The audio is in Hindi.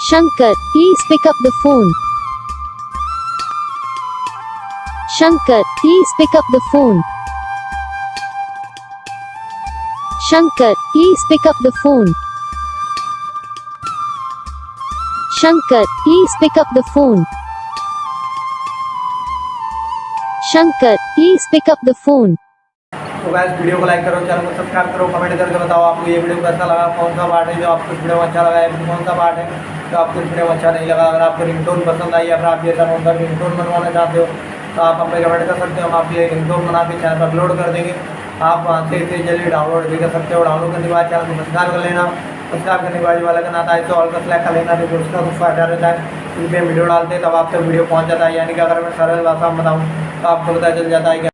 Shankar, please pick up the phone. Shankar, please pick up the phone. Shankar, please pick up the phone. Shankar, please pick up the phone. Shankar, please pick up the phone. तो गाइस वीडियो को लाइक करो, चैनल को सब्सक्राइब करो, कमेंट करके बताओ आपको ये वीडियो कैसा लगा, कौन सा पार्ट है जो आपको वीडियो में अच्छा लगा है, कौन सा पार्ट है जो आपको वीडियो में अच्छा नहीं लगा। अगर आपको रिंगटोन पसंद आई या फिर आप ये साउंड का रिंगटोन बनवाना चाहते हो तो आप हमें कमेंट कर सकते हो, हम आपके लिए रिंगटोन बना के चैनल पर अपलोड कर देंगे। आप वहाँ से इसे जल्दी डाउनलोड भी कर सकते हो। डाउनलोड करने के बाद चैनल को सब्सक्राइब कर लेना। सब्सक्राइब करने के बाद वाला का नाता है तो ऑल का सेलेक्ट कर लेना, तो उसका कुछ फायदा रहता है क्योंकि वीडियो डालते हैं तब आप तक वीडियो पहुँच जाता है। यानी कि अगर मैं सरल भाषा में बताऊँ तो आपको पता चल जाता है कि